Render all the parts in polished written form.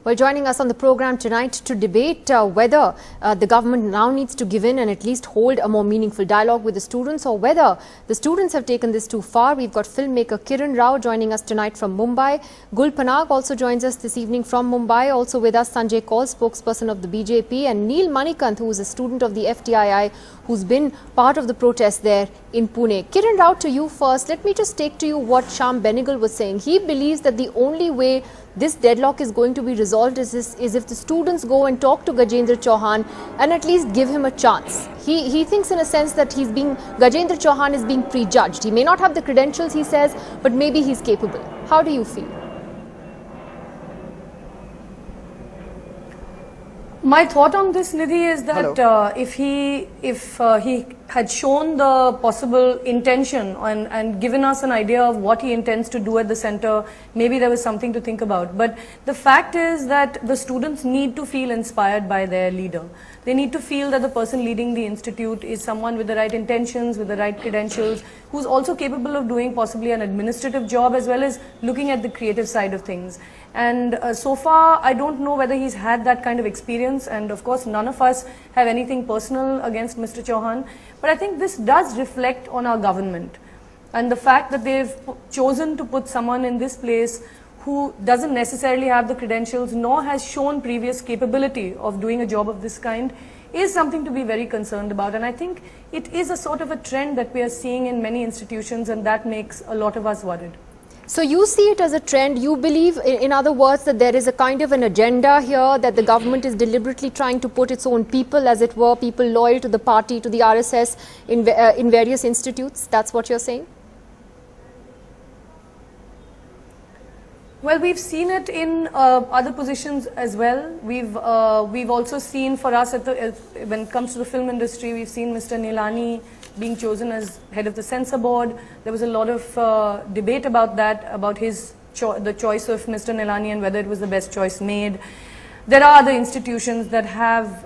Well, joining us on the program tonight to debate whether the government now needs to give in and at least hold a more meaningful dialogue with the students, or whether the students have taken this too far. We've got filmmaker Kiran joining us tonight from Mumbai. Panag also joins us this evening from Mumbai. Also with us, Sanjay Kaul, spokesperson of the BJP, and Neel Manikant, who is a student of the FTII, who's been part of the protest there in Pune. Kiran, to you first. Let me just take to you what Shyam Benegal was saying. He believes that the only way this deadlock is going to be resolved is if the students go and talk to Gajendra Chauhan and at least give him a chance. He thinks in a sense that Gajendra Chauhan is being prejudged. He may not have the credentials, he says, but maybe he's capable. How do you feel? My thought on this, Nidhi, is that if he had shown the possible intention and given us an idea of what he intends to do at the center, maybe there was something to think about. But the fact is that the students need to feel inspired by their leader. They need to feel that the person leading the institute is someone with the right intentions, with the right credentials, who's also capable of doing possibly an administrative job as well as looking at the creative side of things. And so far, I don't know whether he's had that kind of experience, and of course none of us have anything personal against Mr. Chauhan, but I think this does reflect on our government and the fact that they've chosen to put someone in this place who doesn't necessarily have the credentials nor has shown previous capability of doing a job of this kind is something to be very concerned about. And I think it is a sort of a trend that we are seeing in many institutions, and that makes a lot of us worried. So you see it as a trend. You believe, in other words, that there is a kind of an agenda here, that the government is deliberately trying to put its own people, as it were, people loyal to the party, to the RSS, in various institutes. That's what you're saying? Well, we've seen it in other positions as well. We've also seen, for us when it comes to the film industry, we've seen Mr. Nilani being chosen as head of the Censor board. There was a lot of debate about that, about the choice of Mr. Nilani and whether it was the best choice made. There are other institutions that have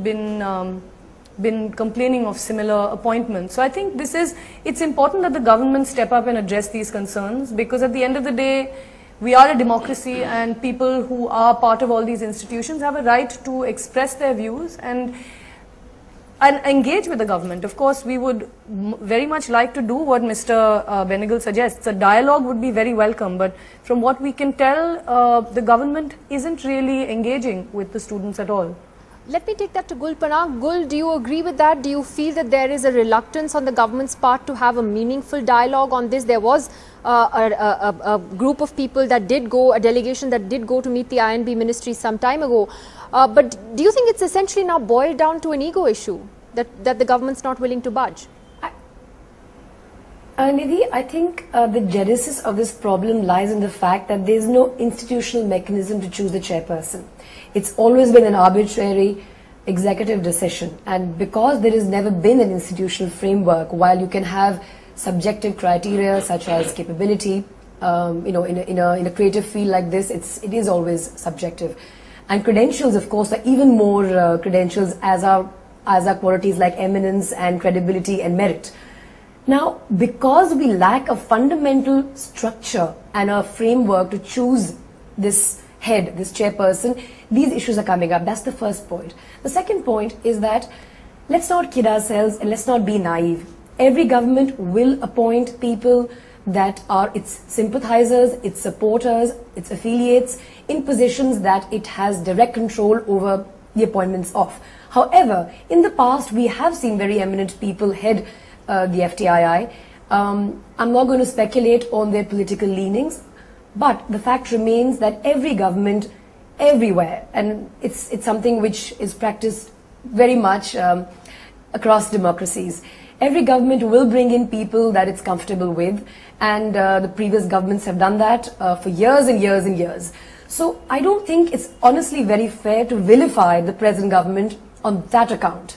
been complaining of similar appointments. So I think it's important that the government step up and address these concerns, because at the end of the day, we are a democracy, and people who are part of all these institutions have a right to express their views and engage with the government. Of course, we would very much like to do what Mr. Benegal suggests. A dialogue would be very welcome, but from what we can tell, the government isn't really engaging with the students at all. Let me take that to Panag. Gul, do you agree with that? Do you feel that there is a reluctance on the government's part to have a meaningful dialogue on this? There was a group of people that did go, a delegation that did go to meet the INB ministry some time ago. But do you think it's essentially now boiled down to an ego issue, that the government's not willing to budge? Nidhi, I think the genesis of this problem lies in the fact that there is no institutional mechanism to choose the chairperson. It's always been an arbitrary executive decision, and because there has never been an institutional framework, while you can have subjective criteria such as capability, in a creative field like this, it is always subjective. And credentials, of course, are even more credentials as are qualities like eminence and credibility and merit. Now, because we lack a fundamental structure and a framework to choose this head, this chairperson, these issues are coming up. That's the first point. The second point is that let's not kid ourselves and let's not be naive. Every government will appoint people that are its sympathizers, its supporters, its affiliates in positions that it has direct control over the appointments of. However, in the past, we have seen very eminent people head the FTII. I'm not going to speculate on their political leanings, but the fact remains that every government, everywhere, and it's something which is practiced very much across democracies, every government will bring in people that it's comfortable with, and the previous governments have done that for years and years and years. So I don't think it's honestly very fair to vilify the present government on that account.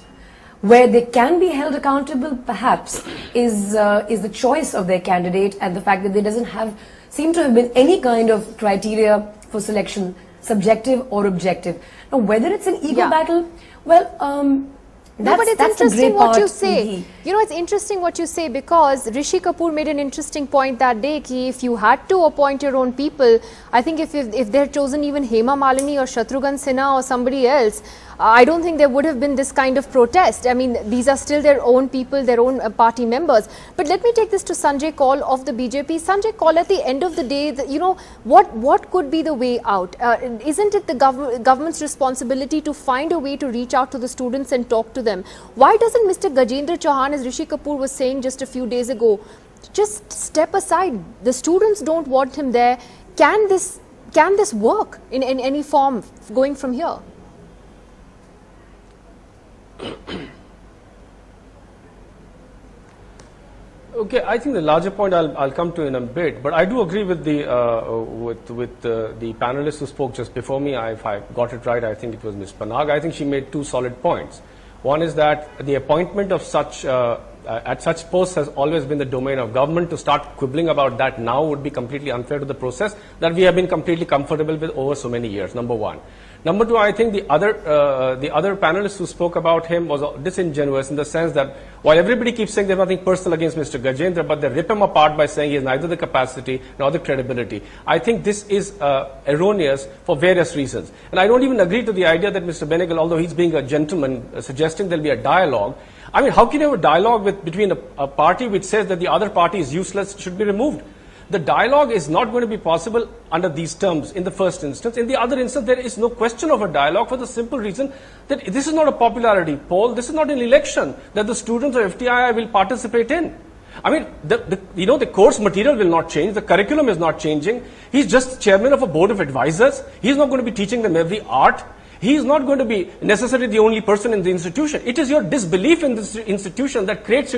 Where they can be held accountable, perhaps, is the choice of their candidate and the fact that there doesn't seem to have been any kind of criteria for selection, subjective or objective. Now, whether it's an ego battle, well, No, but it's interesting what you say. You know, it's interesting what you say, because Rishi Kapoor made an interesting point that day ki if you had to appoint your own people, I think if they had chosen even Hema Malini or Shatrughan Sinha or somebody else, I don't think there would have been this kind of protest. I mean, these are still their own people, their own party members. But let me take this to Sanjay Kaul of the BJP. Sanjay Kaul, at the end of the day, you know, what could be the way out? Isn't it the government's responsibility to find a way to reach out to the students and talk to them? Why doesn't Mr. Gajendra Chauhan, as Rishi Kapoor was saying just a few days ago, just step aside? The students don't want him there. Can this work in any form going from here? Okay, I think the larger point I'll come to in a bit, but I do agree with the panelist who spoke just before me. If I got it right, I think it was Ms. Panag. I think she made two solid points. One is that the appointment of such at such posts has always been the domain of government. To start quibbling about that now would be completely unfair to the process that we have been completely comfortable with over so many years. Number one. Number two, I think the other panelist who spoke about him was disingenuous in the sense that while everybody keeps saying there's nothing personal against Mr. Gajendra, but they rip him apart by saying he has neither the capacity nor the credibility. I think this is erroneous for various reasons. And I don't even agree to the idea that Mr. Benegal, although he's being a gentleman, suggesting there'll be a dialogue. I mean, how can you have a dialogue between a party which says that the other party is useless, should be removed? The dialogue is not going to be possible under these terms in the first instance. In the other instance, there is no question of a dialogue for the simple reason that this is not a popularity poll. This is not an election that the students of FTII will participate in. I mean, the course material will not change. The curriculum is not changing. He's just chairman of a board of advisors. He's not going to be teaching them every art. He is not going to be necessarily the only person in the institution. It is your disbelief in this institution that creates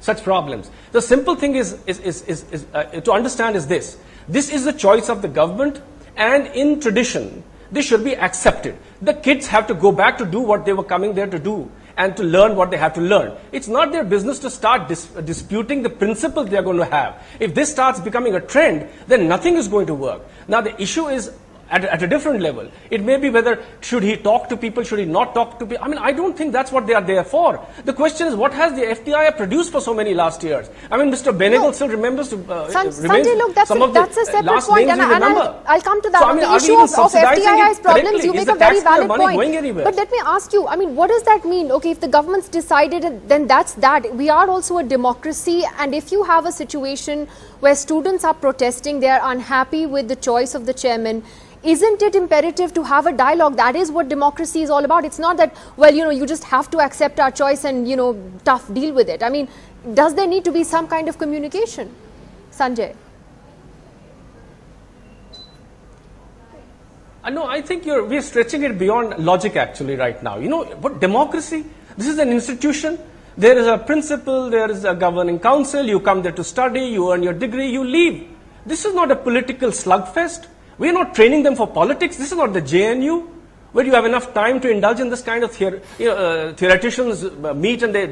such problems. The simple thing is to understand is this. This is the choice of the government, and in tradition, this should be accepted. The kids have to go back to do what they were coming there to do and to learn what they have to learn. It's not their business to start disputing the principles they are going to have. If this starts becoming a trend, then nothing is going to work. Now, the issue is at a different level. It may be whether should he talk to people, should he not talk to people. I mean, I don't think that's what they are there for. The question is, what has the FTII produced for so many last years? I mean, Mr. Benegal still remembers Sanjay, look, that's a separate point, and I'll come to that. So, on the issue of FTII's problems, you make a very valid point. But let me ask you, I mean, what does that mean? Okay, if the government's decided, then that's that. We are also a democracy, and if you have a situation where students are protesting, they are unhappy with the choice of the chairman, isn't it imperative to have a dialogue? That is what democracy is all about. It's not that, well, you just have to accept our choice and, tough, deal with it. I mean, does there need to be some kind of communication? Sanjay? No, I think we're stretching it beyond logic actually right now. But democracy, this is an institution. There is a principal, there is a governing council. You come there to study, you earn your degree, you leave. This is not a political slugfest. We are not training them for politics. This is not the JNU, where you have enough time to indulge in this kind of theoreticians meet and they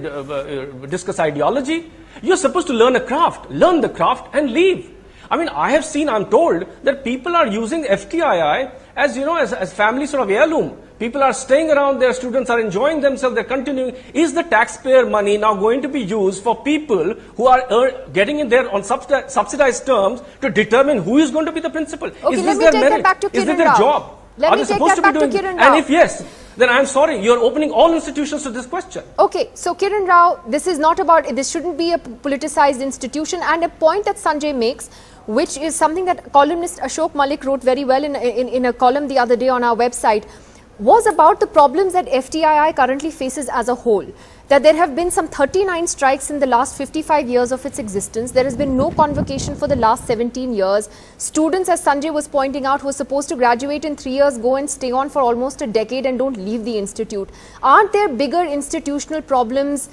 discuss ideology. You're supposed to learn the craft and leave. I mean, I'm told that people are using FTII as family sort of heirloom. People are staying around, their students are enjoying themselves, they're continuing. Is the taxpayer money now going to be used for people who are getting in there on subsidized terms to determine who is going to be the principal? Okay, is this their merit? Is this their job? Are they supposed to be doing it? And if yes, then I'm sorry, you're opening all institutions to this question. Okay, so Kiran Rao, this shouldn't be a politicized institution, and a point that Sanjay makes, which is something that columnist Ashok Malik wrote very well in a column the other day on our website, was about the problems that FTII currently faces as a whole. That there have been some 39 strikes in the last 55 years of its existence. There has been no convocation for the last 17 years. Students, as Sanjay was pointing out, who are supposed to graduate in 3 years, go and stay on for almost a decade and don't leave the institute. Aren't there bigger institutional problems,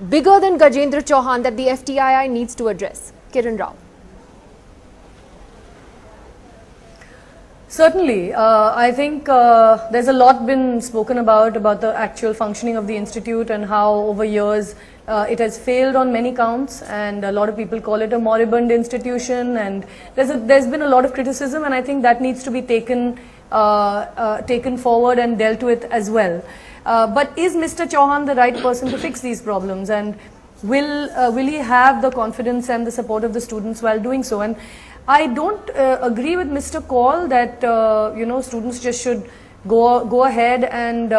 bigger than Gajendra Chauhan, that the FTII needs to address? Kiran Rao. Certainly. I think there's a lot been spoken about the actual functioning of the institute and how over years it has failed on many counts, and a lot of people call it a moribund institution, and there's been a lot of criticism, and I think that needs to be taken forward and dealt with as well. But is Mr. Chauhan the right person to fix these problems, and will he have the confidence and the support of the students while doing so? And I don't agree with Mr. Kaul that students just should go ahead and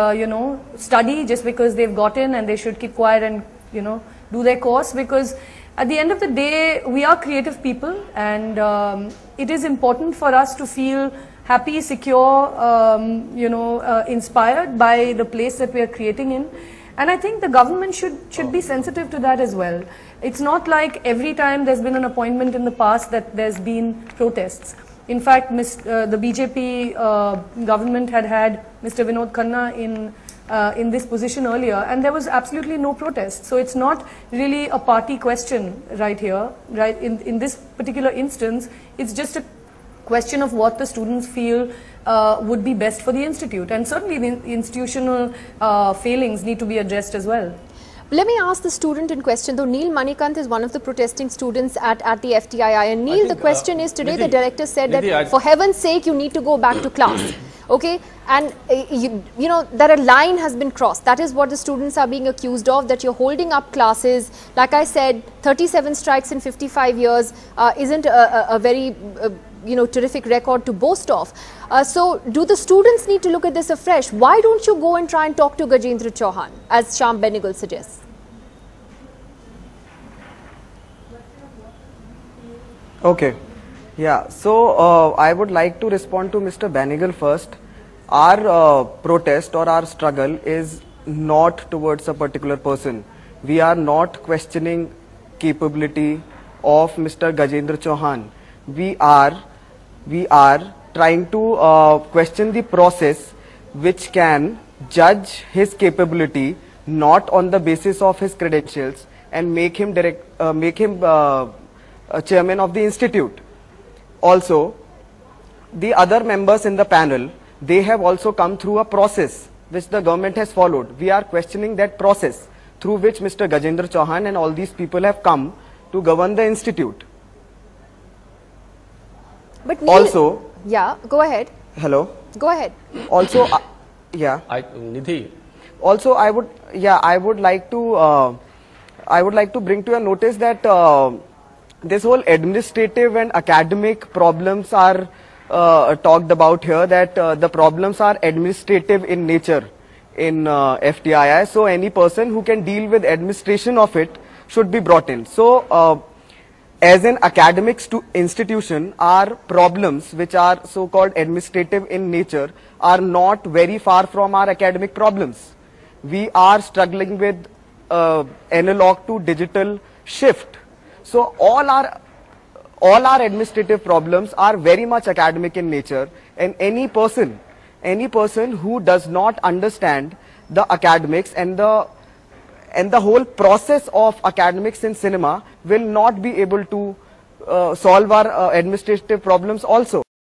study just because they've got in, and they should keep quiet and do their course, because at the end of the day we are creative people, and it is important for us to feel happy, secure, inspired by the place that we are creating in. And I think the government should be sensitive to that as well. It's not like every time there's been an appointment in the past that there's been protests. In fact, the BJP government had Mr. Vinod Khanna in this position earlier, and there was absolutely no protest. So it's not really a party question right here, right? In this particular instance, it's just a question of what the students feel would be best for the institute, and certainly the institutional failings need to be addressed as well. Let me ask the student in question, though. Neil Manikant is one of the protesting students at the FTII. And Neil, the question is, today the director said that for heaven's sake you need to go back to class. Okay, and that a line has been crossed. That is what the students are being accused of, that you're holding up classes. Like I said, 37 strikes in 55 years isn't a very terrific record to boast of. So do the students need to look at this afresh? Why don't you go and try and talk to Gajendra Chauhan, as Shyam Benegal suggests? Okay. Yeah, so I would like to respond to Mr. Benegal first. Our protest or our struggle is not towards a particular person. We are not questioning capability of Mr. Gajendra Chauhan. We are trying to question the process which can judge his capability not on the basis of his credentials and make him chairman of the institute. Also, the other members in the panel, they have also come through a process which the government has followed. We are questioning that process through which Mr. Gajendra Chauhan and all these people have come to govern the institute. But Neil, also, yeah, go ahead. Hello. Go ahead. Also, yeah. Nidhi. Also, I would like to bring to your notice that this whole administrative and academic problems are talked about here, that the problems are administrative in nature in FTII. So any person who can deal with administration of it should be brought in. So as an academic institution, our problems, which are so-called administrative in nature, are not very far from our academic problems. We are struggling with analog to digital shift. So all our administrative problems are very much academic in nature, and any person who does not understand the academics and the whole process of academics in cinema will not be able to solve our administrative problems also.